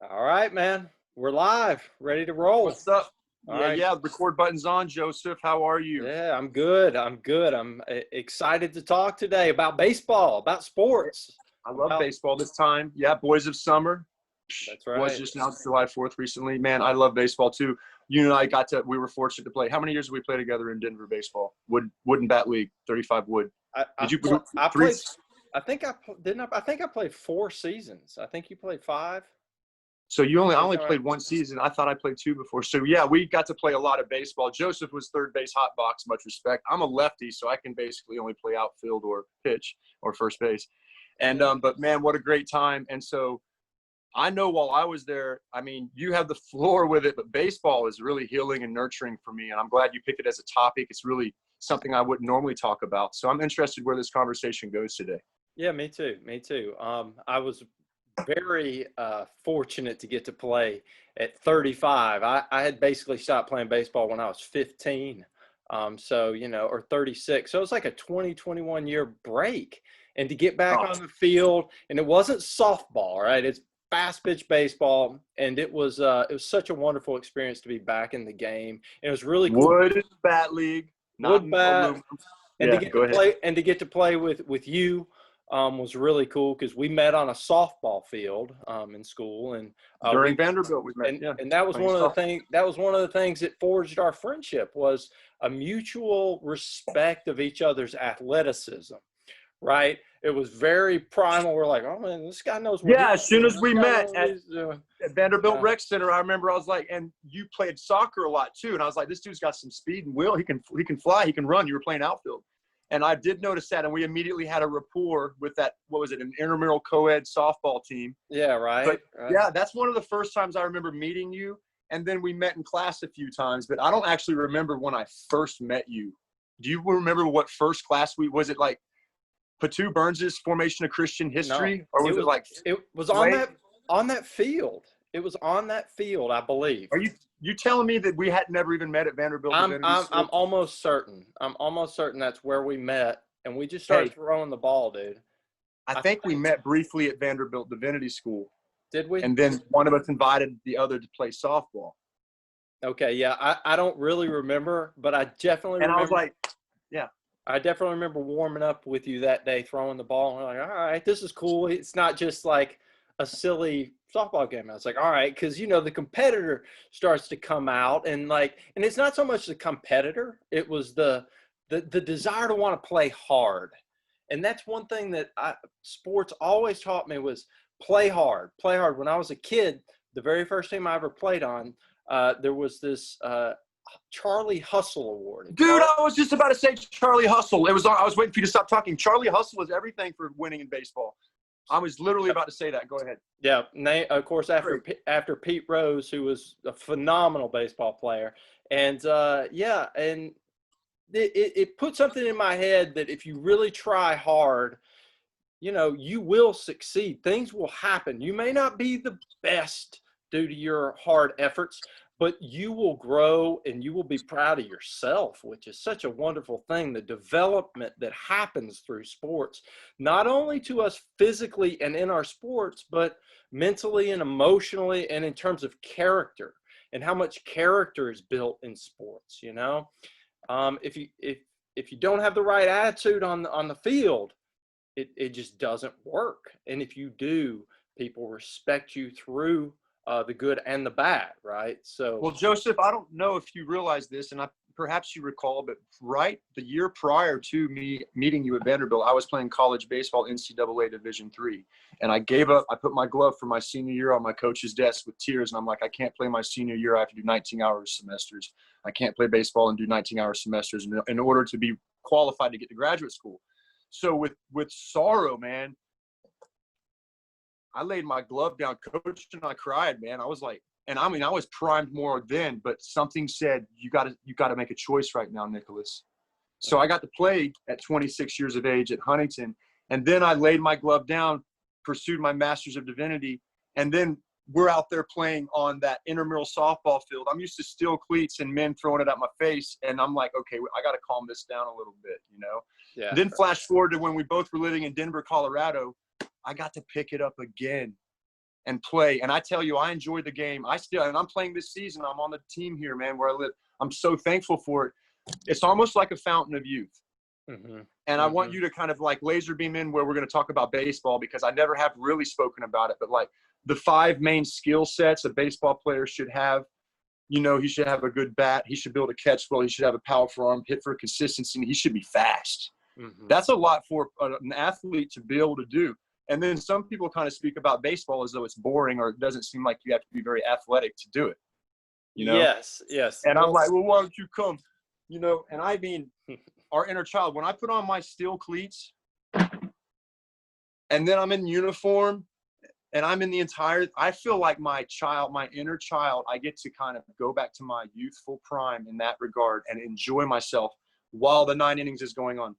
All right, man. We're live, ready to roll. What's up? All Yeah, right. yeah. Record button's on, Joseph. How are you? Yeah, I'm good. I'm good. I'm excited to talk today about baseball, about sports, I love about baseball this time. Yeah, boys of summer. that's Was right. just now July 4th recently. Man, I love baseball too. You and I we were fortunate to play. How many years did we play together in Denver baseball? Wooden Bat League, 35 wood. I Did you pl- I three? played. I think didn't. I think I played 4 seasons. I think you played five. So I Is only that right? played one season. I thought I played two before. So yeah, we got to play a lot of baseball. Joseph was third base, hot box, much respect. I'm a lefty, so I can basically only play outfield or pitch or first base. And Yeah. but man, what a great time. And so I know while I was there, I mean, you have the floor with it, but baseball is really healing and nurturing for me. And I'm glad you picked it as a topic. It's really something I wouldn't normally talk about. So I'm interested where this conversation goes today. Yeah, me too. Me too. I was very fortunate to get to play at 35. I had basically stopped playing baseball when I was 15. So, or 36. So it was like a 21 year break. And to get back Oh, on the field, and it wasn't softball, right? It's fast pitch baseball. And it was such a wonderful experience to be back in the game. And it was really cool. wood bat league, not Wood bat, aluminum. and to Yeah, get go to ahead. play with you was really cool because we met on a softball field in school, and During we Vanderbilt, we met. and Yeah, and that was playing one of the soft. things that forged our friendship was a mutual respect of each other's athleticism. Right? It was very primal. We're like, oh man, this guy knows what Yeah, he's as soon doing. as This we guy met knows what at he's doing. Vanderbilt Yeah. Rec Center, I remember I was like, and you played soccer a lot too, and I was like, this dude's got some speed and will. He can fly. He can run. You were playing outfield, and I did notice that, and we immediately had a rapport with that. What was it? An intramural co-ed softball team. Yeah. But Right. Right. yeah, that's one of the first times I remember meeting you, and then we met in class a few times. But I don't actually remember when I first met you. Do you remember what first class we was? It like Patu Burns's Formation of Christian No, History, or it was it was like it was Slade? on that field. It was on that field, I believe. Are you telling me that we had never even met at Vanderbilt I'm Divinity I'm I'm School? almost certain. I'm almost certain that's where we met, and we just started Hey, throwing the ball, dude. I I think we think met briefly at Vanderbilt Divinity School, did we? and then one of us invited the other to play softball. Okay, yeah. I don't really remember, but I definitely And I was remember. like, yeah, I definitely remember warming up with you that day, throwing the ball, and we're like, all right, this is cool. It's not just like a silly softball game. I was like, all right, because the competitor starts to come out, and it's not so much the competitor; it was the desire to want to play hard, and that's one thing that sports always taught me was play hard, play hard. When I was a kid, the very first team I ever played on, there was this Charlie Hustle Award, and dude, I was just about to say Charlie Hustle. I was waiting for you to stop talking. Charlie Hustle is everything for winning in baseball. I was literally about to say that. Go ahead. Yeah, of course, Great. after Pete Rose, who was a phenomenal baseball player, and yeah, and it put something in my head that if you really try hard, you will succeed. Things will happen. You may not be the best due to your hard efforts, but you will grow and you will be proud of yourself, which is such a wonderful thing. The development that happens through sports, not only to us physically and in our sports, but mentally and emotionally and in terms of character and how much character is built in sports, if you don't have the right attitude on the field, it just doesn't work. And if you do, people respect you through the good and the bad, right? So, Well, Joseph, I don't know if you realize this, and perhaps you recall, but right the year prior to me meeting you at Vanderbilt, I was playing college baseball, NCAA Division III, and I gave up. I put my glove for my senior year on my coach's desk with tears, and I'm like, I can't play my senior year. I have to do 19-hour semesters. I can't play baseball and do 19-hour semesters in order to be qualified to get to graduate school. So with sorrow, man, I laid my glove down, coach, and I cried, man. I was like, and I mean, I was primed more then, but something said, you gotta make a choice right now, Nicholas. So I got to play at 26 years of age at Huntington. And then I laid my glove down, pursued my Master's of Divinity. And then we're out there playing on that intramural softball field. I'm used to steel cleats and men throwing it at my face. And I'm like, okay, I got to calm this down a little bit, yeah, Then flash forward to when we both were living in Denver, Colorado. I got to pick it up again. and play. And I tell you, I enjoyed the game. And I'm playing this season. I'm on the team here, man, where I live. I'm so thankful for it. It's almost like a fountain of youth. Mm-hmm. And I want you to kind of like laser beam in where we're going to talk about baseball, because I never have really spoken about it. But like the 5 main skill sets a baseball player should have. He should have a good bat. He should be able to catch well. He should have a powerful arm, hit for consistency, and he should be fast. Mm-hmm. That's a lot for an athlete to be able to do. And then some people kind of speak about baseball as though it's boring, or it doesn't seem like you have to be very athletic to do it. Yes. And I'm like, well, why don't you come? And I mean, our inner child, when I put on my steel cleats and then I'm in uniform and I'm in I feel like my inner child, I get to kind of go back to my youthful prime in that regard and enjoy myself while the 9 innings is going on.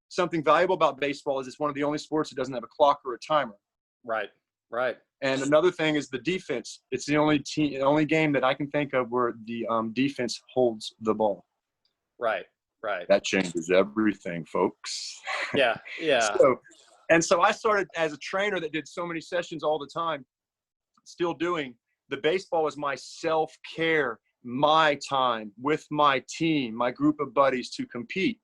Something valuable about baseball is it's one of the only sports that doesn't have a clock or a timer. Right. And another thing is the defense. It's the only game that I can think of where the defense holds the ball. Right. That changes everything, folks. Yeah. So I started as a trainer that did so many sessions all the time, still doing. The baseball was my self-care, my time with my team, my group of buddies to compete.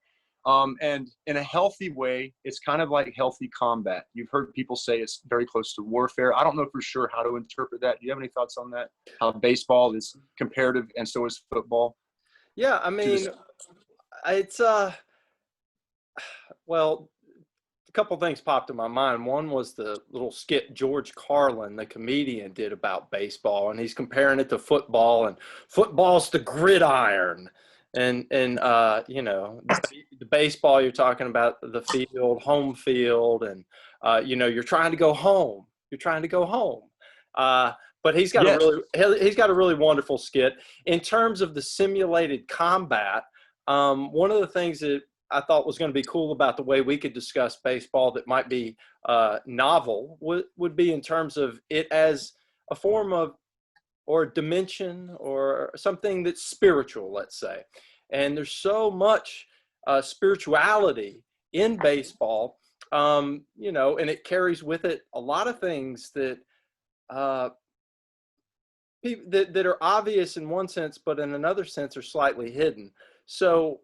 And in a healthy way, it's kind of like healthy combat. You've heard people say it's very close to warfare. I don't know for sure how to interpret that. Do you have any thoughts on that? How baseball is comparative and so is football? Yeah, I mean, it's well, a couple things popped in my mind. One was the little skit George Carlin, the comedian, did about baseball, and he's comparing it to football, and football's the gridiron. And the baseball, you're talking about the field, home field, and you're trying to go home. But he's got a really wonderful skit in terms of the simulated combat. One of the things that I thought was going to be cool about the way we could discuss baseball that might be novel would be in terms of it as a form of, or a dimension, or something that's spiritual, let's say. And there's so much spirituality in baseball, and it carries with it a lot of things that that are obvious in one sense, but in another sense are slightly hidden. So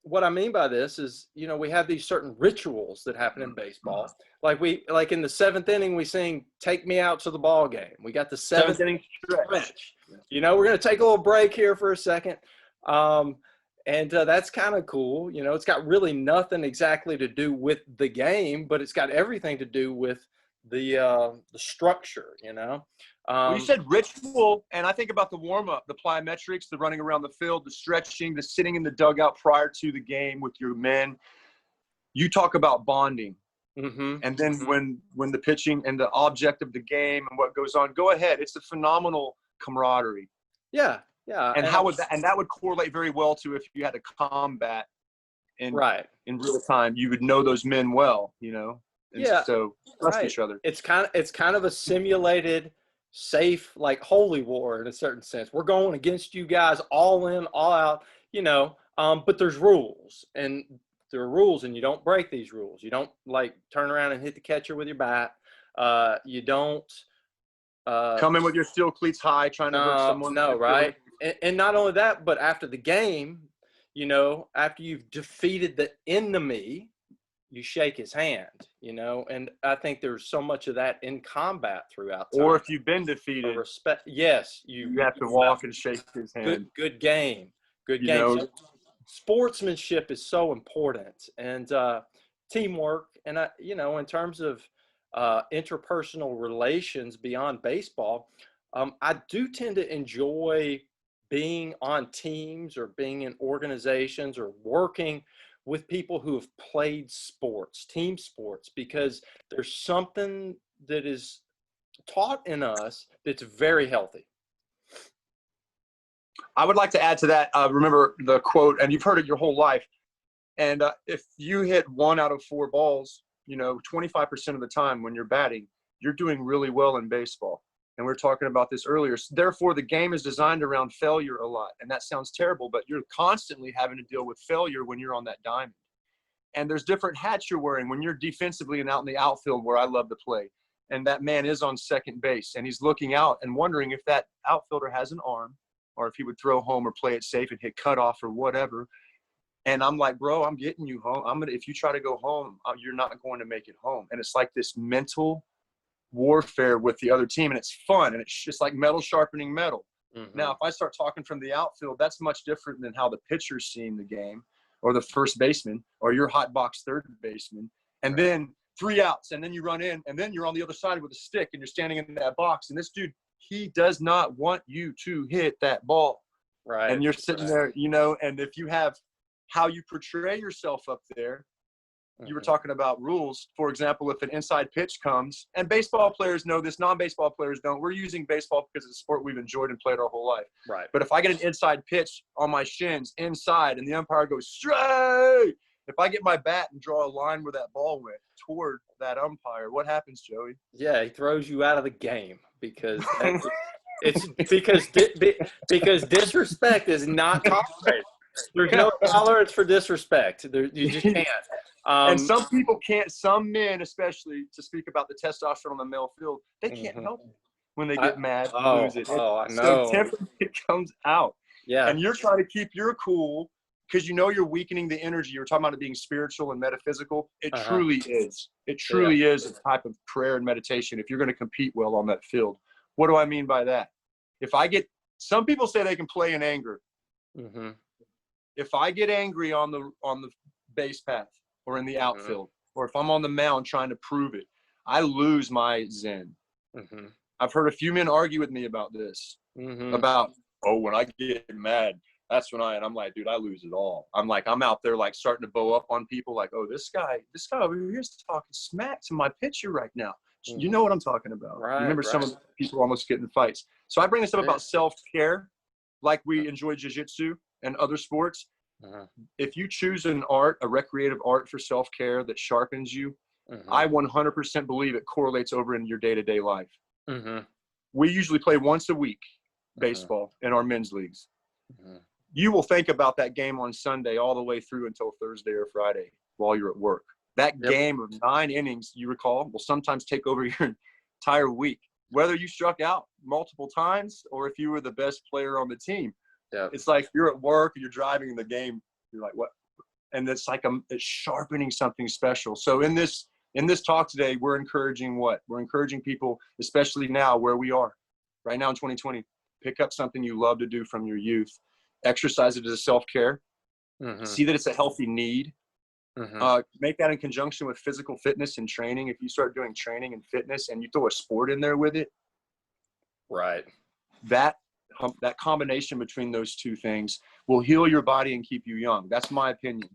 what I mean by this is, we have these certain rituals that happen in baseball. Like in the 7th inning, we sing "Take Me Out to the Ball Game." We got the 7th inning stretch. We're going to take a little break here for a second. And that's kind of cool. It's got really nothing exactly to do with the game, but it's got everything to do with the structure, Well, you said ritual, and I think about the warm-up, the plyometrics, the running around the field, the stretching, the sitting in the dugout prior to the game with your men. You talk about bonding. Mm-hmm. And then when the pitching and the object of the game and what goes on, go ahead. It's a phenomenal camaraderie. Yeah. And that would correlate very well to if you had a combat in real time, you would know those men well, And so trust each other. It's kind of a simulated, safe, like holy war in a certain sense. We're going against you guys, all in, all out, but there's rules, and there are rules, and you don't break these rules. You don't like turn around and hit the catcher with your bat. You don't come in with your steel cleats high, trying to hurt someone. No, right? And not only that, but after the game, after you've defeated the enemy, you shake his hand, and I think there's so much of that in combat throughout time. Or if you've been defeated, respect. Yes, you have to walk and shake his hand. Good game. So sportsmanship is so important, and teamwork, and in terms of interpersonal relations beyond baseball, I do tend to enjoy being on teams or being in organizations or working with people who have played sports, team sports, because there's something that is taught in us that's very healthy. I would like to add to that. Remember the quote, and you've heard it your whole life. And if you hit 1 out of 4 balls, 25% of the time when you're batting, you're doing really well in baseball. And we were talking about this earlier. So therefore, the game is designed around failure a lot. And that sounds terrible, but you're constantly having to deal with failure when you're on that diamond. And there's different hats you're wearing when you're defensively and out in the outfield, where I love to play. and that man is on second base, and he's looking out and wondering if that outfielder has an arm or if he would throw home or play it safe and hit cutoff or whatever. And I'm like, bro, I'm getting you home. If you try to go home, you're not going to make it home. And it's like this mental warfare with the other team, and it's fun, and it's just like metal sharpening metal. Mm-hmm. Now, if I start talking from the outfield, that's much different than how the pitcher's seeing the game, or the first baseman, or your hot box third baseman. And then 3 outs, and then you run in, and then you're on the other side with a stick, and you're standing in that box. And this dude, he does not want you to hit that ball. Right. And you're sitting there, you know, and if you have how you portray yourself up there, you were talking about rules. For example, if an inside pitch comes, and baseball players know this, non-baseball players don't. We're using baseball because it's a sport we've enjoyed and played our whole life. Right. But if I get an inside pitch on my shins inside and the umpire goes straight, if I get my bat and draw a line where that ball went toward that umpire, what happens, Joey? Yeah, he throws you out of the game because it's because disrespect is not tolerated. There's no tolerance for disrespect. You just can't. And some people can't, some men especially, to speak about the testosterone on the male field, they can't help it when they get mad and lose it. I know. So temperament comes out. Yeah. And you're trying to keep your cool because you know you're weakening the energy. You're talking about it being spiritual and metaphysical. It truly is. It truly is a type of prayer and meditation if you're going to compete well on that field. What do I mean by that? Some people say they can play in anger. Mm-hmm. If I get angry on the base path or in the outfield, or if I'm on the mound trying to prove it, I lose my zen. Mm-hmm. I've heard a few men argue with me about this, about, when I get mad, that's when and I'm like, dude, I lose it all. I'm like, I'm out there like starting to bow up on people like, this guy over here is talking smack to my pitcher right now. You know what I'm talking about. Right, Remember some of the people almost getting in fights. So I bring this up about self-care, like we enjoy jiu-jitsu and other sports. If you choose an art, a recreative art for self-care that sharpens you, I 100% believe it correlates over in your day-to-day life. We usually play once a week baseball in our men's leagues. You will think about that game on Sunday all the way through until Thursday or Friday while you're at work. That game of 9 innings, you recall, will sometimes take over your entire week. Whether you struck out multiple times or if you were the best player on the team. Yeah. It's like you're at work or you're driving the game. You're like, what? And it's like it's sharpening something special. So in this talk today, we're encouraging what? We're encouraging people, especially now where we are, right now in 2020, pick up something you love to do from your youth. Exercise it as a self-care. See that it's a healthy need. Make that in conjunction with physical fitness and training. If you start doing training and fitness and you throw a sport in there with it, right, that combination between those two things will heal your body and keep you young. That's my opinion.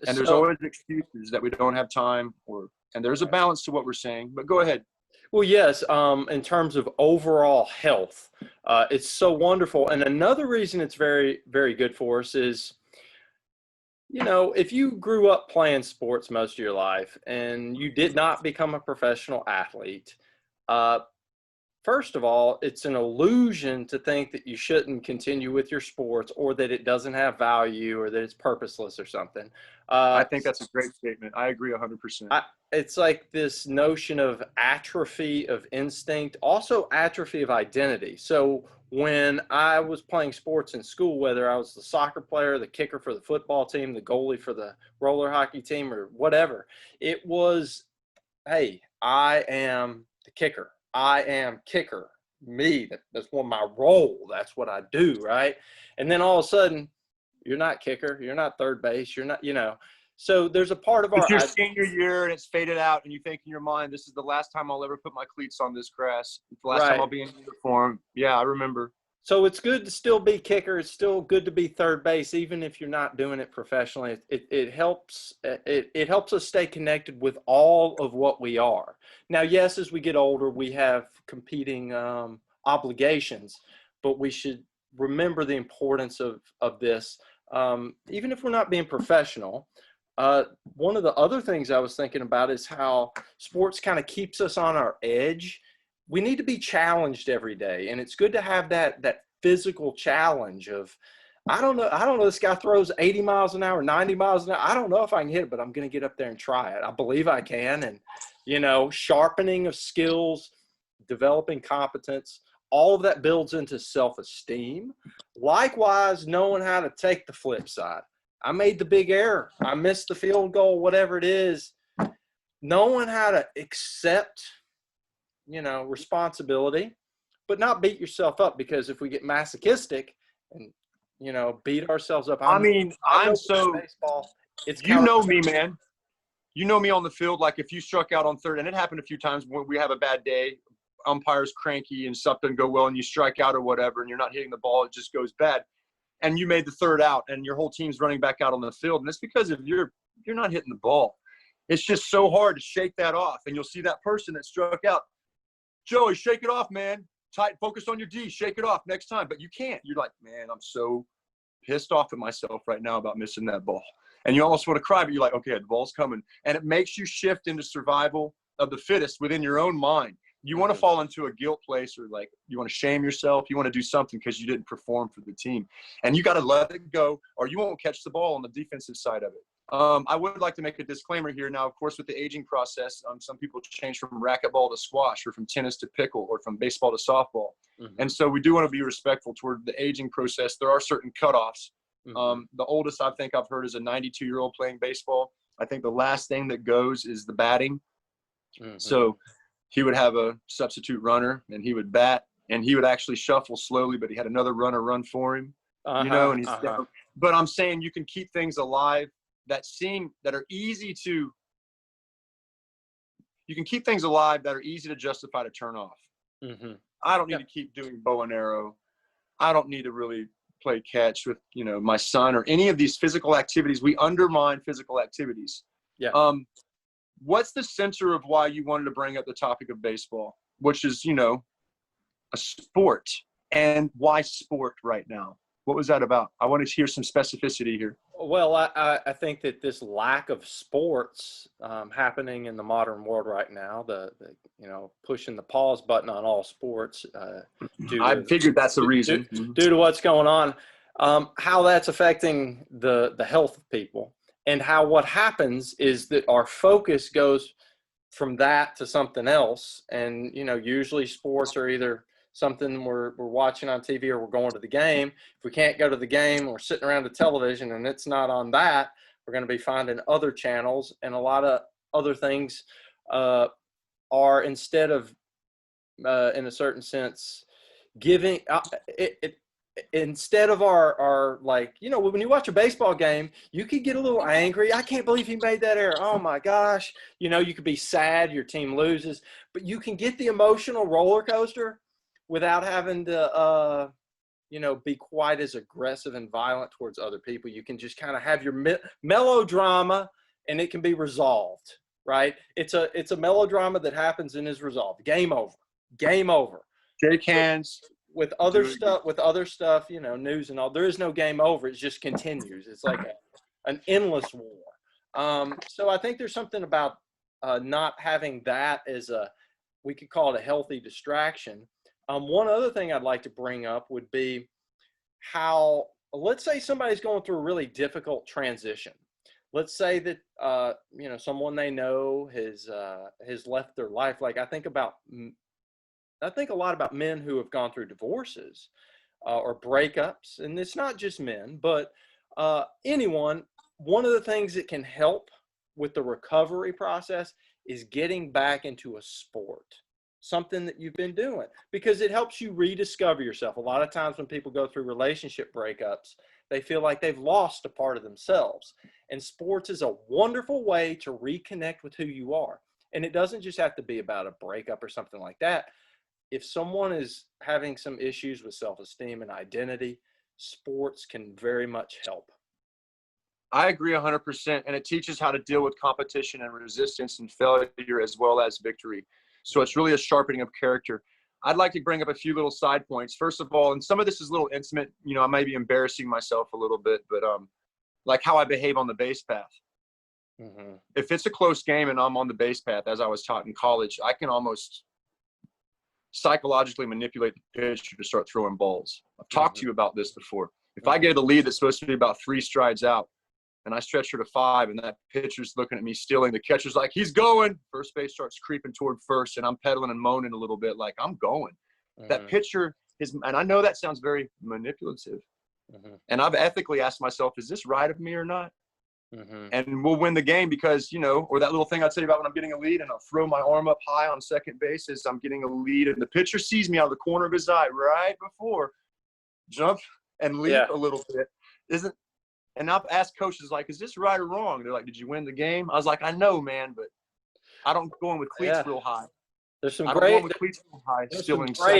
And there's always excuses that we don't have time, and there's a balance to what we're saying. But go ahead. Well, yes, in terms of overall health, it's so wonderful. And another reason it's very, very good for us is, if you grew up playing sports most of your life and you did not become a professional athlete, first of all, it's an illusion to think that you shouldn't continue with your sports or that it doesn't have value or that it's purposeless or something. I think that's a great statement. I agree 100%. It's like this notion of atrophy of instinct, also atrophy of identity. So when I was playing sports in school, whether I was the soccer player, the kicker for the football team, the goalie for the roller hockey team, or whatever, it was, hey, I am the kicker. I am kicker. Me, that's one of my role. That's what I do, right? And then all of a sudden, you're not kicker. You're not third base. You're not, So there's a part of it's your senior year and it's faded out and you think in your mind, this is the last time I'll ever put my cleats on this grass. It's the last time I'll be in uniform. Yeah, I remember. So it's good to still be kicker. It's still good to be third base, even if you're not doing it professionally. It helps. It helps us stay connected with all of what we are. Now, yes, as we get older, we have competing obligations, but we should remember the importance of this, even if we're not being professional. One of the other things I was thinking about is how sports kind of keeps us on our edge. We need to be challenged every day. And it's good to have that physical challenge of, I don't know, this guy throws 80 miles an hour, 90 miles an hour. I don't know if I can hit it, but I'm going to get up there and try it. I believe I can. And, sharpening of skills, developing competence, all of that builds into self-esteem. Likewise, knowing how to take the flip side. I made the big error. I missed the field goal, whatever it is. Knowing how to accept, responsibility, but not beat yourself up, because if we get masochistic and, beat ourselves up. I'm so baseball. It's you know me, man. You know me on the field. Like if you struck out on third, and it happened a few times when we have a bad day, umpire's cranky and stuff doesn't go well, and you strike out or whatever, and you're not hitting the ball, it just goes bad. And you made the third out, and your whole team's running back out on the field, and it's because of you're not hitting the ball. It's just so hard to shake that off, and you'll see that person that struck out. Joey, shake it off, man. Tight, focus on your D. Shake it off next time. But you can't. You're like, man, I'm so pissed off at myself right now about missing that ball. And you almost want to cry, but you're like, okay, the ball's coming. And it makes you shift into survival of the fittest within your own mind. You want to fall into a guilt place, or like you want to shame yourself. You want to do something because you didn't perform for the team. And you got to let it go, or you won't catch the ball on the defensive side of it. I would like to make a disclaimer here. Now, of course, with the aging process, some people change from racquetball to squash, or from tennis to pickle, or from baseball to softball. Mm-hmm. And so we do want to be respectful toward the aging process. There are certain cutoffs. Mm-hmm. The oldest I think I've heard is a 92-year-old playing baseball. I think the last thing that goes is the batting. Mm-hmm. So he would have a substitute runner, and he would bat, and he would actually shuffle slowly, but he had another runner run for him, and he's down. But I'm saying you can keep things alive that are easy to – you can keep things alive that are easy to justify to turn off. Mm-hmm. I don't need to keep doing bow and arrow. I don't need to really play catch with, my son, or any of these physical activities. We undermine physical activities. Yeah. What's the center of why you wanted to bring up the topic of baseball, which is, a sport, and why sport right now? What was that about? I want to hear some specificity here. Well, I think that this lack of sports happening in the modern world right now, the pushing the pause button on all sports. I figured that's the reason. Due to what's going on, how that's affecting the health of people, and how what happens is that our focus goes from that to something else. And, usually sports are either something we're watching on TV, or we're going to the game. If we can't go to the game, we're sitting around the television and it's not on that, we're going to be finding other channels. And a lot of other things are, instead of, in a certain sense, giving instead of our like, when you watch a baseball game, you could get a little angry. I can't believe he made that error. Oh my gosh. You could be sad your team loses, but you can get the emotional roller coaster without having to, be quite as aggressive and violent towards other people. You can just kind of have your melodrama, and it can be resolved, right? It's a melodrama that happens and is resolved. Game over. Game over. Shake hands. With other stuff, news and all, there is no game over. It just continues. It's like an endless war. So I think there's something about not having that as we could call it a healthy distraction. One other thing I'd like to bring up would be how, let's say somebody's going through a really difficult transition. Let's say that, someone they know has left their life. Like I think a lot about men who have gone through divorces or breakups, and it's not just men, but anyone. One of the things that can help with the recovery process is getting back into a sport, something that you've been doing, because it helps you rediscover yourself. A lot of times when people go through relationship breakups, they feel like they've lost a part of themselves. And sports is a wonderful way to reconnect with who you are. And it doesn't just have to be about a breakup or something like that. If someone is having some issues with self-esteem and identity, sports can very much help. I agree 100%. And it teaches how to deal with competition and resistance and failure as well as victory. So it's really a sharpening of character. I'd like to bring up a few little side points. First of all, and some of this is a little intimate, I may be embarrassing myself a little bit, but like how I behave on the base path. Mm-hmm. If it's a close game and I'm on the base path, as I was taught in college, I can almost psychologically manipulate the pitcher to start throwing balls. I've talked to you about this before. If I get a lead that's supposed to be about 3 strides out, and I stretch her to 5, and that pitcher's looking at me stealing. The catcher's like, he's going. First base starts creeping toward first, and I'm pedaling and moaning a little bit like, I'm going. That pitcher is – and I know that sounds very manipulative. And I've ethically asked myself, is this right of me or not? And we'll win the game because, or that little thing I tell you about when I'm getting a lead and I'll throw my arm up high on second base as I'm getting a lead, and the pitcher sees me out of the corner of his eye right before, jump and leap a little bit. And I've asked coaches, like, is this right or wrong? They're like, did you win the game? I was like, I know, man, but I don't go in with cleats real high. There's some gray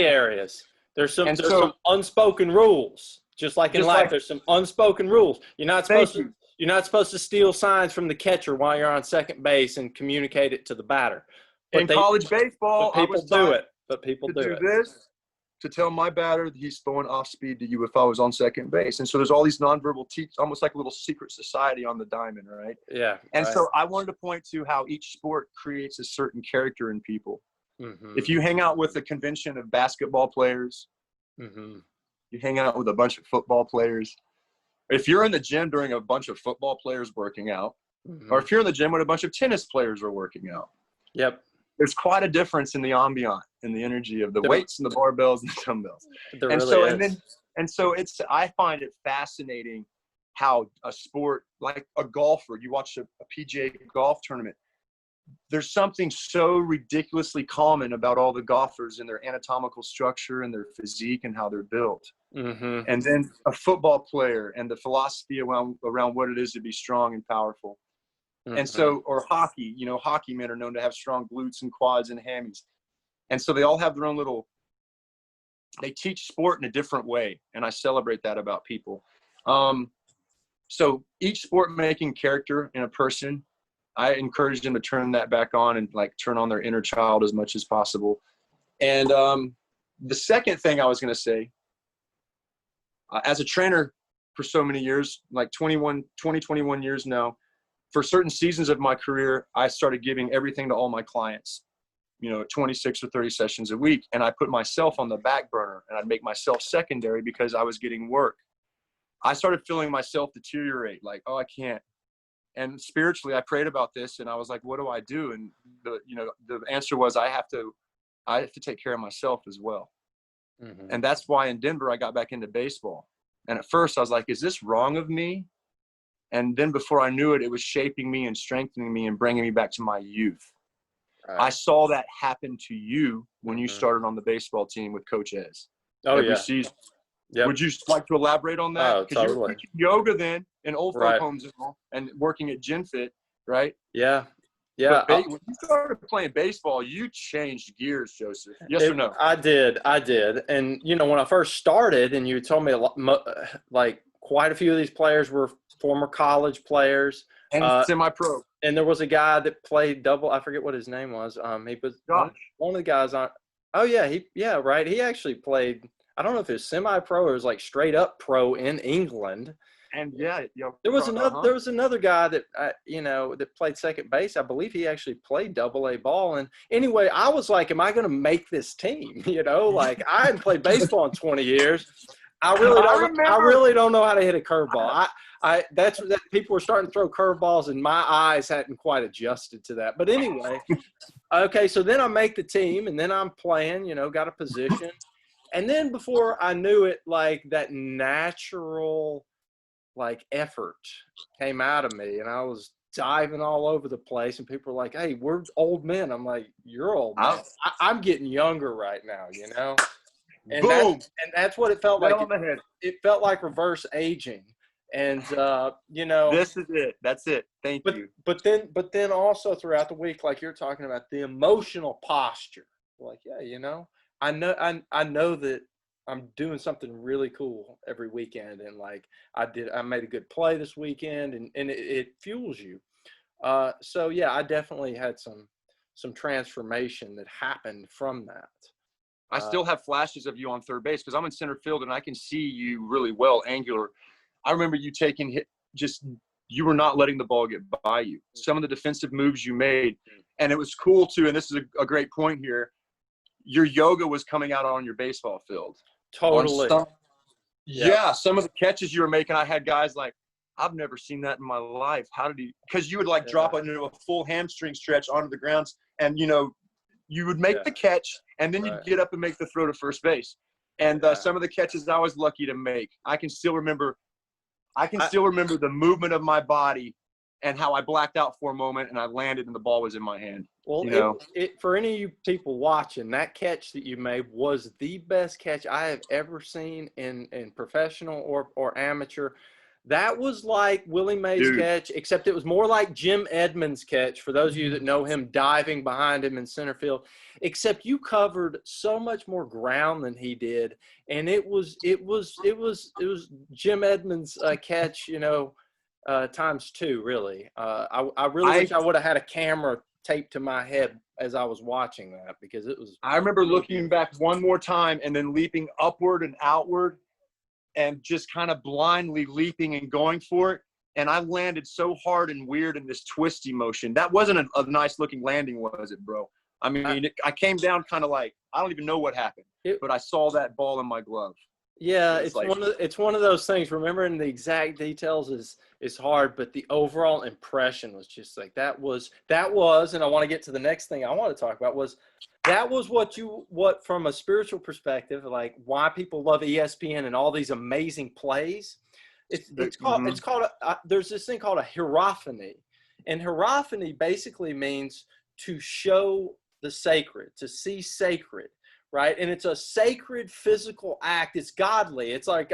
areas. There's some unspoken rules. Just like in life, there's some unspoken rules. You're not supposed to steal signs from the catcher while you're on second base and communicate it to the batter. In college baseball, people do it. But people do this to tell my batter that he's throwing off speed to you if I was on second base. And so there's all these nonverbal almost like a little secret society on the diamond, right? Yeah. And so I wanted to point to how each sport creates a certain character in people. If you hang out with a convention of basketball players, you hang out with a bunch of football players. If you're in the gym during a bunch of football players working out, or if you're in the gym when a bunch of tennis players are working out, there's quite a difference in the ambient and the energy of the weights and the barbells and the dumbbells. I find it fascinating how a sport like a golfer, you watch a PGA golf tournament, there's something so ridiculously common about all the golfers and their anatomical structure and their physique and how they're built. And then a football player and the philosophy around what it is to be strong and powerful. And so, or hockey, hockey men are known to have strong glutes and quads and hammies. And so they all have their own they teach sport in a different way. And I celebrate that about people. So each sport making character in a person, I encourage them to turn that back on and turn on their inner child as much as possible. And the second thing I was going to say, as a trainer for so many years, 21 years now, for certain seasons of my career, I started giving everything to all my clients, 26 or 30 sessions a week. And I put myself on the back burner and I'd make myself secondary because I was getting work. I started feeling myself deteriorate, I can't. And spiritually, I prayed about this and I was like, what do I do? And the answer was I have to take care of myself as well. And that's why in Denver, I got back into baseball. And at first I was like, is this wrong of me? And then before I knew it, it was shaping me and strengthening me and bringing me back to my youth. Right. I saw that happen to you when you started on the baseball team with Coach Ez. Every season. Yep. Would you like to elaborate on that? Oh, totally. You were teaching yoga then in old folk homes and working at GenFit, right? Yeah. But when you started playing baseball, you changed gears, Joseph. Yes or no? I did. And, when I first started and you told me quite a few of these players were former college players. And semi-pro. And there was a guy that played double. I forget what his name was. He was one of the guys on. Oh, yeah. He actually played. I don't know if it was semi-pro or it was straight up pro in England. And there was another guy that that played second base. I believe he actually played double-A ball. And anyway, I was like, am I going to make this team? I hadn't played baseball in 20 years. I really don't know how to hit a curveball. That's people were starting to throw curveballs and my eyes hadn't quite adjusted to that. But anyway, okay, so then I make the team and then I'm playing, got a position. And then before I knew it, that natural effort came out of me and I was diving all over the place and people were like, hey, we're old men. I'm like, you're old man. I'm getting younger right now, And boom. That's what it felt like. It felt like reverse aging. And this is it. That's it. Thank you. But then also throughout the week, like you're talking about, the emotional posture. I know that I'm doing something really cool every weekend, and I made a good play this weekend, and it fuels you. So I definitely had some transformation that happened from that. I still have flashes of you on third base because I'm in center field and I can see you really well, angular. I remember you taking you were not letting the ball get by you. Some of the defensive moves you made, and it was cool too. And this is a great point here. Your yoga was coming out on your baseball field. Totally. Some of the catches you were making, I had guys like, I've never seen that in my life. How did he? Because you would like drop into a full hamstring stretch onto the grounds, and you would make the catch, and then you'd get up and make the throw to first base. And some of the catches I was lucky to make, I can still remember the movement of my body and how I blacked out for a moment and I landed and the ball was in my hand. Well, for any of you people watching, that catch that you made was the best catch I have ever seen in professional or amateur. That was like Willie Mays' catch, except it was more like Jim Edmonds' catch, for those of you that know him, diving behind him in center field, except you covered so much more ground than he did. And it was Jim Edmonds' catch, times two, really. I really wish I would have had a camera taped to my head as I was watching that, because it was. I remember looking back one more time and then leaping upward and outward and just kind of blindly leaping and going for it. And I landed so hard and weird in this twisty motion. That wasn't a nice looking landing, was it, bro? I mean, I came down kind of like, I don't even know what happened, but I saw that ball in my glove. Yeah, it's one of those things. Remembering the exact details is hard, but the overall impression was just like that was, and I want to get to the next thing I want to talk about was what from a spiritual perspective, like why people love ESPN and all these amazing plays. It's called there's this thing called a hierophany, and hierophany basically means to show the sacred, to see sacred. Right. And it's a sacred physical act. It's godly. It's like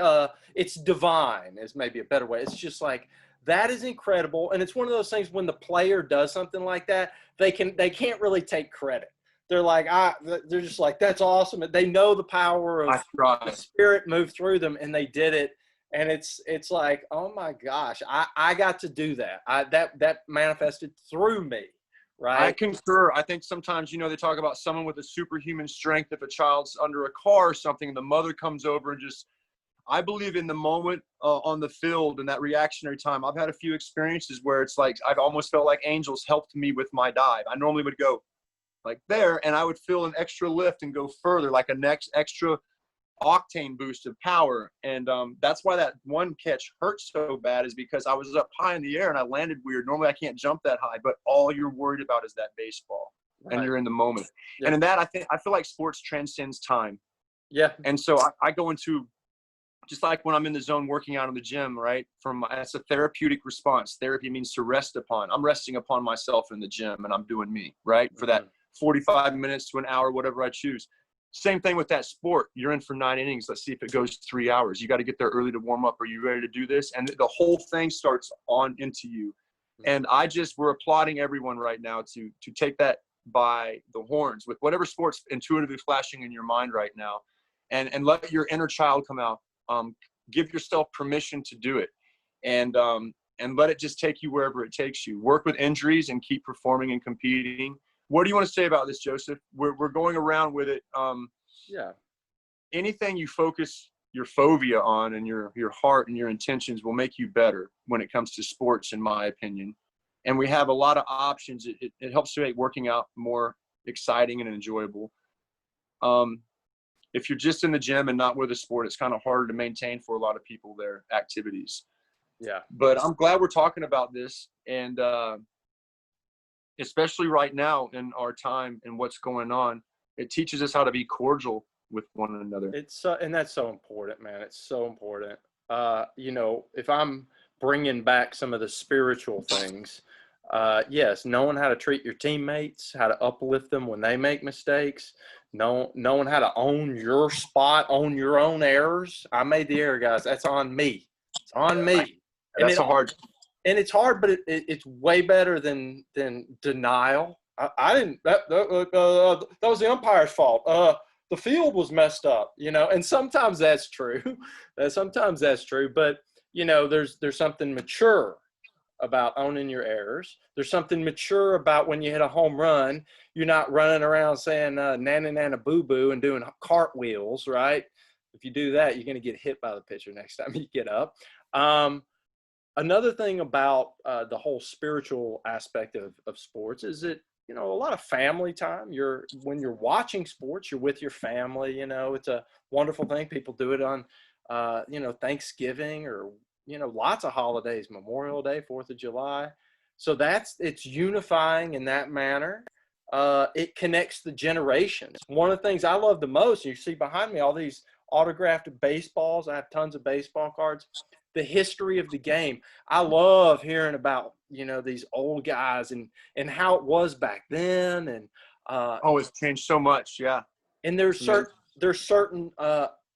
it's divine is maybe a better way. It's just like that is incredible. And it's one of those things when the player does something like that, they can't really take credit. They're like, they're just like, that's awesome. They know the power of the spirit moved through them, and they did it. And it's like, oh my gosh, I got to do that. That manifested through me. Right. I concur. I think sometimes, they talk about someone with a superhuman strength. If a child's under a car or something, the mother comes over and I believe in the moment on the field and that reactionary time. I've had a few experiences where it's like, I've almost felt like angels helped me with my dive. I normally would go like there and I would feel an extra lift and go further, like a next extra octane boost of power. And that's why that one catch hurt so bad, is because I was up high in the air and I landed weird. Normally I can't jump that high, but all you're worried about is that baseball. And you're in the moment. And in that, I feel like sports transcends time. Yeah. And so I go into, just like when I'm in the zone working out in the gym, right? That's a therapeutic response. Therapy means to rest upon. I'm resting upon myself in the gym and I'm doing me, right? For that 45 minutes to an hour, whatever I choose. Same thing with that sport. You're in for 9 innings. Let's see if it goes 3 hours. You got to get there early to warm up. Are you ready to do this? And the whole thing starts on into you. And we're applauding everyone right now to take that by the horns with whatever sport's intuitively flashing in your mind right now, and let your inner child come out. Give yourself permission to do it, and let it just take you wherever it takes you. Work with injuries and keep performing and competing. What do you want to say about this, Joseph? We're going around with it. Anything you focus your phobia on and your heart and your intentions will make you better when it comes to sports, in my opinion. And we have a lot of options. It helps to make working out more exciting and enjoyable. If you're just in the gym and not with a sport, it's kind of harder to maintain for a lot of people their activities. Yeah. But I'm glad we're talking about this. And especially right now in our time and what's going on, it teaches us how to be cordial with one another. And that's so important, man. It's so important. If I'm bringing back some of the spiritual things, yes, knowing how to treat your teammates, how to uplift them when they make mistakes, knowing how to own your spot, own your own errors. I made the error, guys. That's on me. It's on me. And it's hard, but it's way better than denial. I didn't. That was the umpire's fault. The field was messed up, and sometimes that's true. Sometimes that's true, but there's something mature about owning your errors. There's something mature about when you hit a home run, you're not running around saying nana nana boo boo and doing cartwheels, right? If you do that, you're going to get hit by the pitcher next time you get up. Another thing about the whole spiritual aspect of sports is that, a lot of family time. When you're watching sports, you're with your family. It's a wonderful thing. People do it on, Thanksgiving or lots of holidays, Memorial Day, 4th of July. So it's unifying in that manner. It connects the generations. One of the things I love the most, you see behind me all these autographed baseballs. I have tons of baseball cards. The history of the game. I love hearing about, these old guys and how it was back then. And It's changed so much. Yeah. and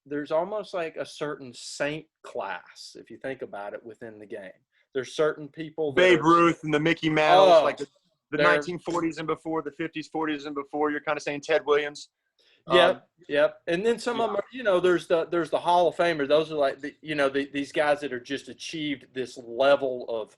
there's almost like a certain saint class, if you think about it, within the game. There's certain people that Babe Ruth and the Mickey Mantles, like the they're 1940s and before, the 50s, 40s and before. You're kind of saying Ted Williams. Yep. And then some of them are, there's the Hall of Famers. Those are like these guys that are just achieved this level of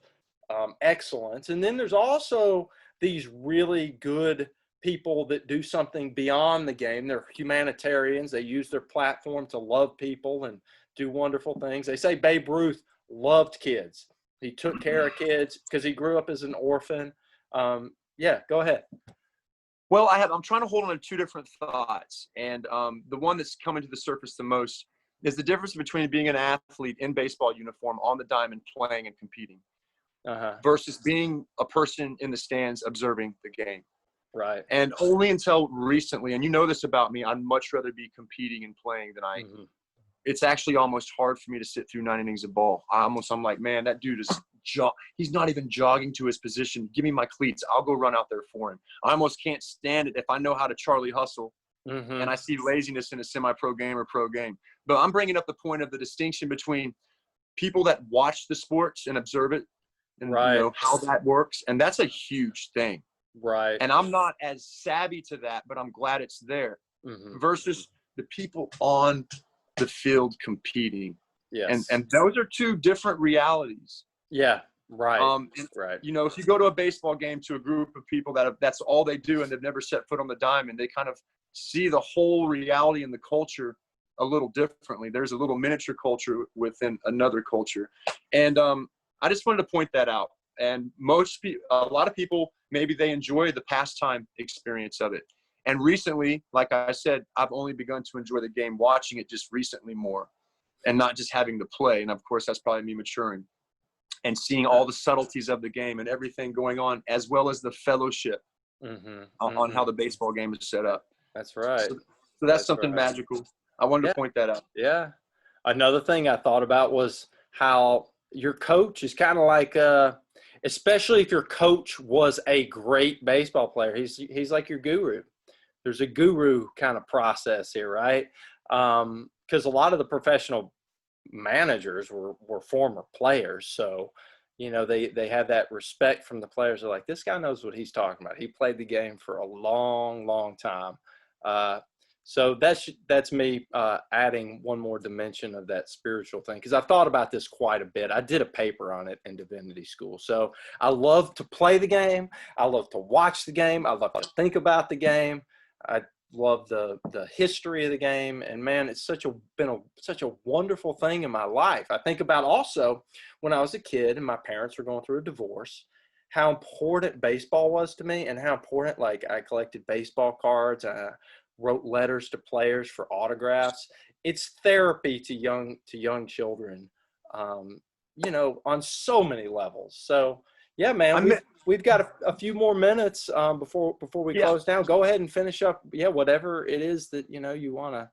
excellence. And then there's also these really good people that do something beyond the game. They're humanitarians. They use their platform to love people and do wonderful things. They say Babe Ruth loved kids. He took care of kids because he grew up as an orphan. Go ahead. Well, I'm trying to hold on to two different thoughts. And the one that's coming to the surface the most is the difference between being an athlete in baseball uniform on the diamond playing and competing versus being a person in the stands observing the game. Right. And only until recently, and you know this about me, I'd much rather be competing and playing than it's actually almost hard for me to sit through 9 innings of ball. I'm like, man, that dude is he's not even jogging to his position. Give me my cleats. I'll go run out there for him. I almost can't stand it if I know how to Charlie hustle and I see laziness in a semi-pro game or pro game. But I'm bringing up the point of the distinction between people that watch the sports and observe it and how that works. And that's a huge thing. Right. And I'm not as savvy to that, but I'm glad it's there versus the people on the field competing. Yes. And those are two different realities. Yeah. Right. Right. If you go to a baseball game to a group of people that's all they do and they've never set foot on the diamond, they kind of see the whole reality and the culture a little differently. There's a little miniature culture within another culture. And I just wanted to point that out. And a lot of people, maybe they enjoy the pastime experience of it. And recently, like I said, I've only begun to enjoy the game, watching it just recently more and not just having to play. And of course, that's probably me maturing and seeing all the subtleties of the game and everything going on, as well as the fellowship on how the baseball game is set up. That's right. So that's something magical. I wanted to point that out. Yeah. Another thing I thought about was how your coach is kind of like especially if your coach was a great baseball player, he's like your guru. There's a guru kind of process here, right? Because a lot of the professional managers were former players. So, they have that respect from the players. They're like, this guy knows what he's talking about. He played the game for a long, long time. So that's me adding one more dimension of that spiritual thing, because I've thought about this quite a bit. I did a paper on it in divinity school. So I love to play the game. I love to watch the game. I love to think about the game. I love the history of the game. And man, it's been such a wonderful thing in my life. I think about also when I was a kid and my parents were going through a divorce, how important baseball was to me and how important, like, I collected baseball cards. I wrote letters to players for autographs. It's therapy to young children, on so many levels. So yeah, man, we've got a few more minutes before we close down. Go ahead and finish up. Yeah, whatever it is that you want to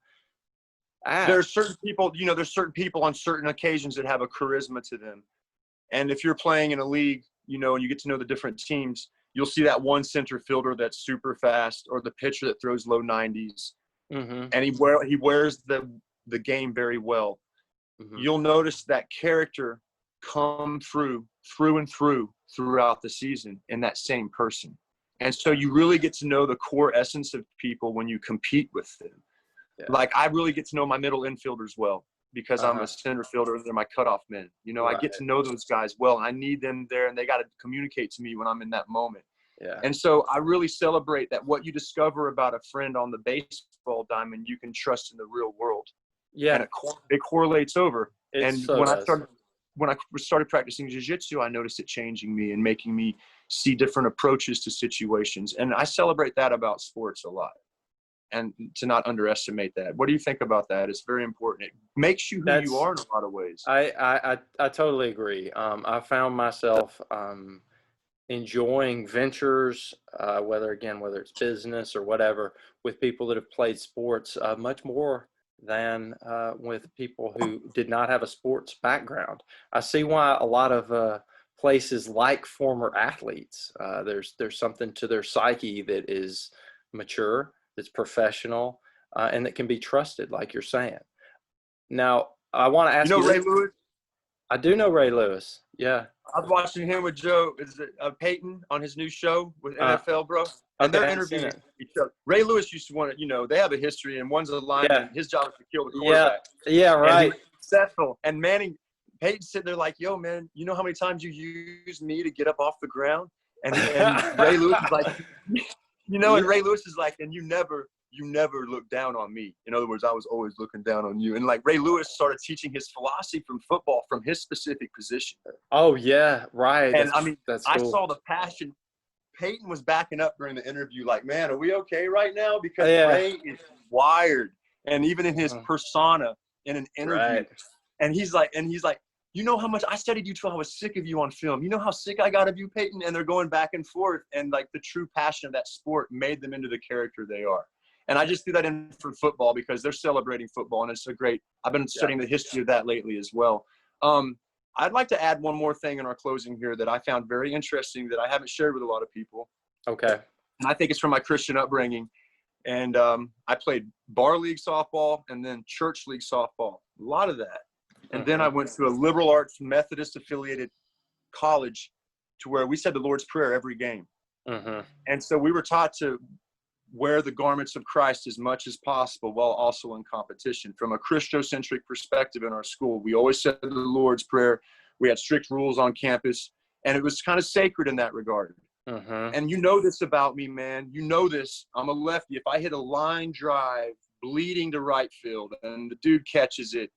add. There's certain people on certain occasions that have a charisma to them, and if you're playing in a league, and you get to know the different teams, you'll see that one center fielder that's super fast, or the pitcher that throws low 90s, and he wears the game very well. You'll notice that character come through and throughout the season in that same person. And so you really get to know the core essence of people when you compete with them. Yeah. Like, I really get to know my middle infielders well because I'm a center fielder. They're my cutoff men. Right. I get to know those guys well. And I need them there, and they got to communicate to me when I'm in that moment. Yeah. And so I really celebrate that what you discover about a friend on the baseball diamond, you can trust in the real world. Yeah. And it correlates over. When I started practicing jiu-jitsu, I noticed it changing me and making me see different approaches to situations. And I celebrate that about sports a lot. and to not underestimate that. What do you think about that? It's very important. It makes you who you are in a lot of ways. I totally agree. I found myself enjoying ventures, whether it's business or whatever, with people that have played sports much more than with people who did not have a sports background. I see why a lot of places like former athletes. There's something to their psyche that is mature, that's professional, and that can be trusted, like you're saying. Now, I want to ask you. Ray Lewis? I do know Ray Lewis. Yeah. I was watching him with Joe Payton on his new show with NFL, bro. And Okay, they're interviewing each other. Ray Lewis used to want to, they have a history, and one's a lineman. Yeah. His job is to kill the quarterback. Yeah, right. And he was successful. And Manning, Peyton's sitting there like, yo, man, you know how many times you used me to get up off the ground? And Ray Lewis is like, and Ray Lewis is like, and you never looked down on me. In other words, I was always looking down on you. And like Ray Lewis started teaching his philosophy from football from his specific position. Oh, yeah, right. And that's I cool. saw the passion. Peyton was backing up during the interview like, man, are we okay right now? Because Ray is wired. And even in his persona in an interview. And he's like, you know how much I studied you till I was sick of you on film. You know how sick I got of you, Peyton? And they're going back and forth. And like the true passion of that sport made them into the character they are. And I just threw that in for football because they're celebrating football. And it's I've been studying the history of that lately as well. I'd like to add one more thing in our closing here that I found very interesting that I haven't shared with a lot of people. Okay. And I think it's from my Christian upbringing. And I played bar league softball and then church league softball, a lot of that. And then I went to a liberal arts Methodist affiliated college to where we said the Lord's Prayer every game. And so we were taught to wear the garments of Christ as much as possible while also in competition. From a Christocentric perspective in our school, we always said the Lord's Prayer. We had strict rules on campus, and it was kind of sacred in that regard. And you know this about me, man. You know this. I'm a lefty. If I hit a line drive bleeding to right field and the dude catches it,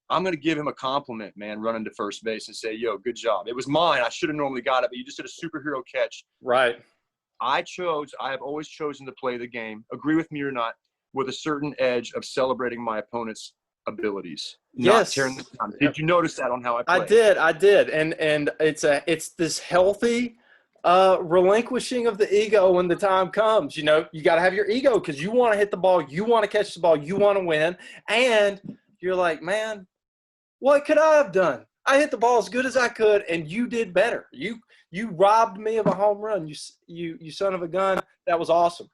I'm going to give him a compliment, man, running to first base and say, yo, good job. It was mine. I should have normally got it, but you just did a superhero catch. Right. I have always chosen to play the game, agree with me or not, with a certain edge of celebrating my opponent's abilities. Not tearing them down. Did you notice that on how I played? I did. And it's this healthy relinquishing of the ego when the time comes. You got to have your ego because you want to hit the ball, you want to catch the ball, you want to win. And you're like, man, what could I have done? I hit the ball as good as I could, and you did better. You robbed me of a home run. You son of a gun. That was awesome.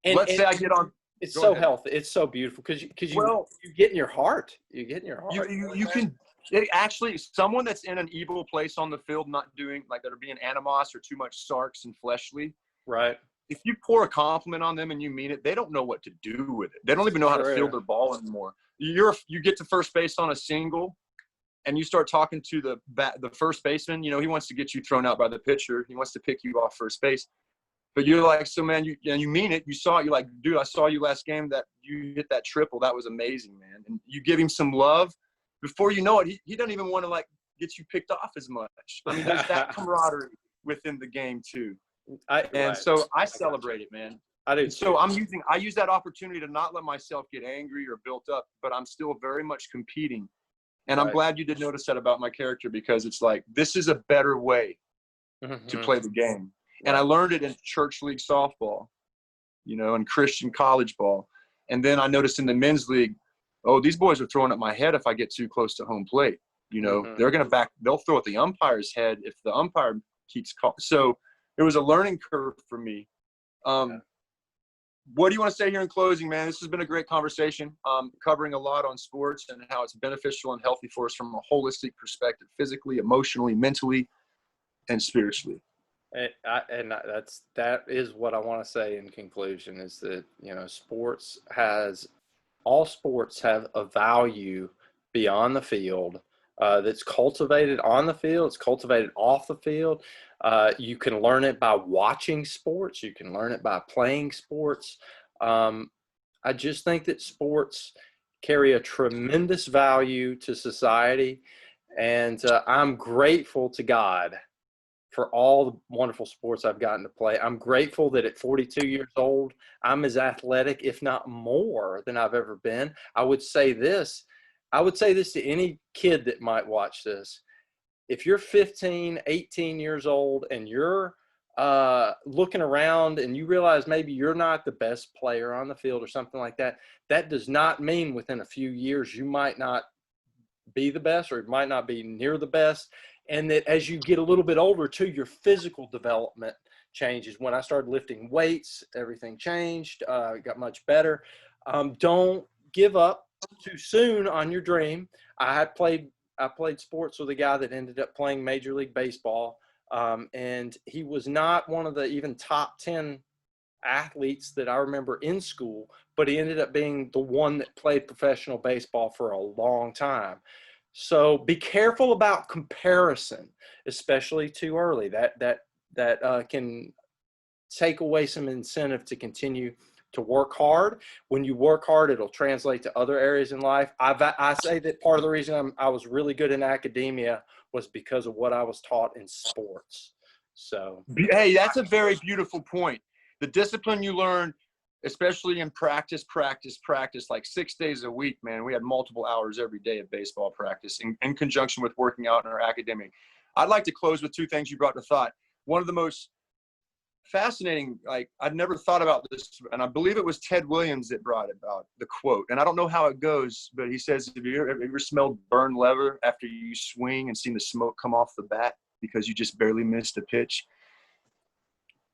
And let's say I get on. It's so healthy. It's so beautiful because you get in your heart. You get in your heart. You can actually someone that's in an evil place on the field, not doing like that, are being animos or too much sarks and fleshly. Right. If you pour a compliment on them and you mean it, they don't know what to do with it. They don't even know how to field their ball anymore. You get to first base on a single, and you start talking to the first baseman. He wants to get you thrown out by the pitcher. He wants to pick you off first base. But you're like, so man, you mean it. You saw it. You're like, dude, I saw you last game that you hit that triple. That was amazing, man. And you give him some love. Before you know it, he doesn't even want to like get you picked off as much. I mean, there's that camaraderie within the game too. So I celebrate it, man. I do. So I use that opportunity to not let myself get angry or built up, but I'm still very much competing. And I'm glad you did notice that about my character, because it's like, this is a better way to play the game. And I learned it in church league softball, and Christian college ball. And then I noticed in the men's league, these boys are throwing at my head if I get too close to home plate. They're going to they'll throw at the umpire's head if the umpire keeps calling. So it was a learning curve for me. What do you want to say here in closing, man? This has been a great conversation, covering a lot on sports and how it's beneficial and healthy for us from a holistic perspective, physically, emotionally, mentally, and spiritually. That is what I want to say in conclusion, is that, all sports have a value beyond the field that's cultivated on the field. It's cultivated off the field. You can learn it by watching sports. You can learn it by playing sports. I just think that sports carry a tremendous value to society. And I'm grateful to God for all the wonderful sports I've gotten to play. I'm grateful that at 42 years old, I'm as athletic, if not more, than I've ever been. I would say this to any kid that might watch this. If you're 15, 18 years old and you're looking around and you realize maybe you're not the best player on the field or something like that, that does not mean within a few years you might not be the best or it might not be near the best. And that as you get a little bit older too, your physical development changes. When I started lifting weights, everything changed, got much better. Don't give up too soon on your dream. I played sports with a guy that ended up playing Major League Baseball. And he was not one of the even top 10 athletes that I remember in school, but he ended up being the one that played professional baseball for a long time. So be careful about comparison, especially too early. That can take away some incentive to continue to work hard. When you work hard, it'll translate to other areas in life. I say that part of the reason I was really good in academia was because of what I was taught in sports. So, hey, that's a very beautiful point. The discipline you learn, especially in practice, like 6 days a week, man. We had multiple hours every day of baseball practice in conjunction with working out in our academic. I'd like to close with two things you brought to thought. One of the most fascinating, like I'd never thought about this, and I believe it was Ted Williams that brought about the quote, and I don't know how it goes, but he says, have you ever smelled burned leather after you swing and seen the smoke come off the bat because you just barely missed a pitch?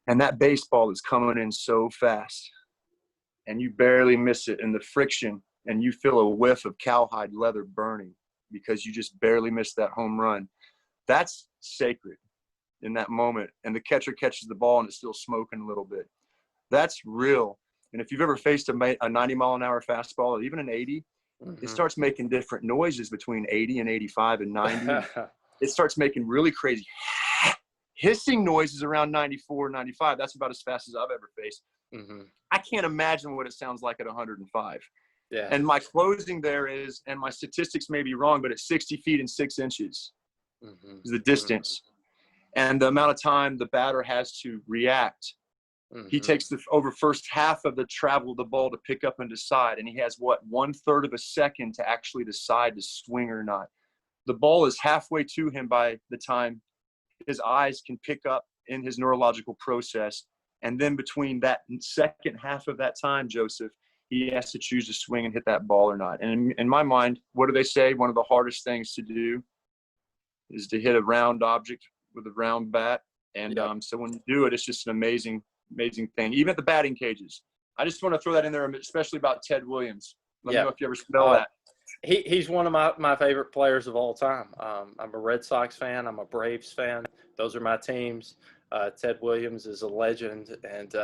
And that baseball is coming in so fast and you barely miss it, and the friction, and you feel a whiff of cowhide leather burning because you just barely missed that home run. That's sacred in that moment. And the catcher catches the ball and it's still smoking a little bit. That's real. And if you've ever faced a 90 mile an hour fastball or even an 80, it starts making different noises between 80 and 85 and 90. It starts making really crazy hissing noises around 94, 95. That's about as fast as I've ever faced. I can't imagine what it sounds like at 105. Yeah. And my closing there is, and my statistics may be wrong, but it's 60 feet and 6 inches is the distance. And the amount of time the batter has to react. He takes the over first half of the travel of the ball to pick up and decide. And he has, 1/3 of a second to actually decide to swing or not. The ball is halfway to him by the time his eyes can pick up in his neurological process. And then between that second half of that time, Joseph, he has to choose to swing and hit that ball or not. And in my mind, what do they say? One of the hardest things to do is to hit a round object with a round bat. And so when you do it, it's just an amazing thing. Even at the batting cages. I just want to throw that in there, especially about Ted Williams. Let me know if you ever smell that. He's one of my favorite players of all time. I'm a Red Sox fan. I'm a Braves fan. Those are my teams. Ted Williams is a legend, and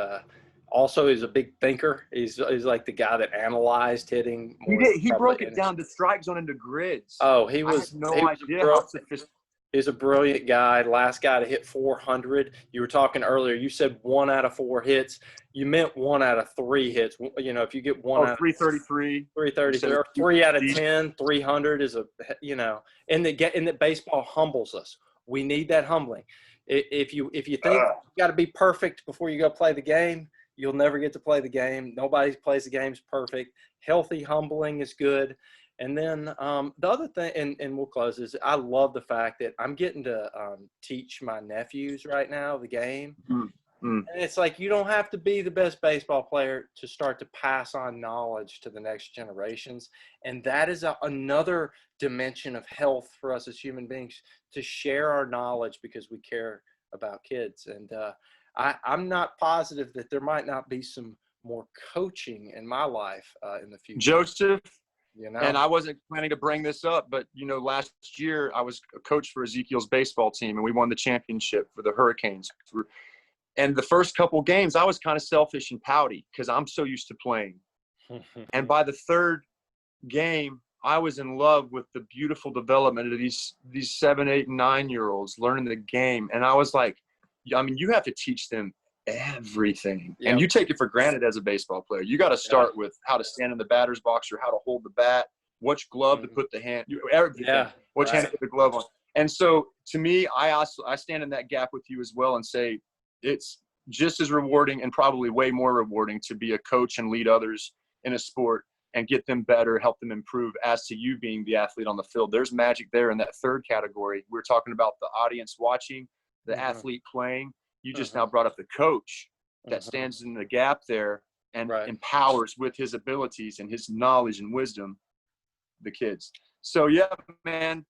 also he's a big thinker. He's like the guy that analyzed hitting. He broke it down, the strike zone into grids. Oh, he was no idea how sophisticated. He's a brilliant guy. Last guy to hit 400. You were talking earlier. You said 1 out of 4 hits. You meant 1 out of 3 hits. You know, if you get 1 out of 333, 333, or 3 out of 10, 300 is and that baseball humbles us. We need that humbling. If you think you got to be perfect before you go play the game, you'll never get to play the game. Nobody plays the games perfect. Healthy humbling is good. And then the other thing, and we'll close, is I love the fact that I'm getting to teach my nephews right now the game. And it's like you don't have to be the best baseball player to start to pass on knowledge to the next generations. And that is another dimension of health for us as human beings, to share our knowledge because we care about kids. And I'm not positive that there might not be some more coaching in my life in the future. Joseph, you know? And I wasn't planning to bring this up, but, last year I was a coach for Ezekiel's baseball team, and we won the championship for the Hurricanes. And the first couple games, I was kind of selfish and pouty because I'm so used to playing. And by the third game, I was in love with the beautiful development of these 7, 8, and 9-year-olds learning the game. And I was like, you have to teach them everything. And you take it for granted as a baseball player. You got to start with how to stand in the batter's box or how to hold the bat, which glove to put the hand, everything. Which hand to put the glove on. And so to me, I stand in that gap with you as well and say it's just as rewarding and probably way more rewarding to be a coach and lead others in a sport and get them better, help them improve, as to you being the athlete on the field. There's magic there in that third category. We're talking about the audience watching, the athlete playing. You just now brought up the coach that stands in the gap there and empowers with his abilities and his knowledge and wisdom the kids. So, yeah, man.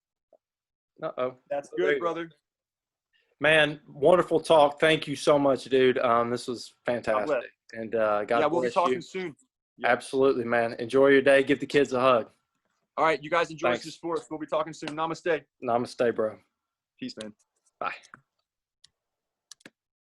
That's good, brother. Man, wonderful talk. Thank you so much, dude. This was fantastic. And God bless you. We'll be talking soon. Yeah. Absolutely, man. Enjoy your day. Give the kids a hug. All right, you guys enjoy the sports. We'll be talking soon. Namaste. Namaste, bro. Peace, man. Bye.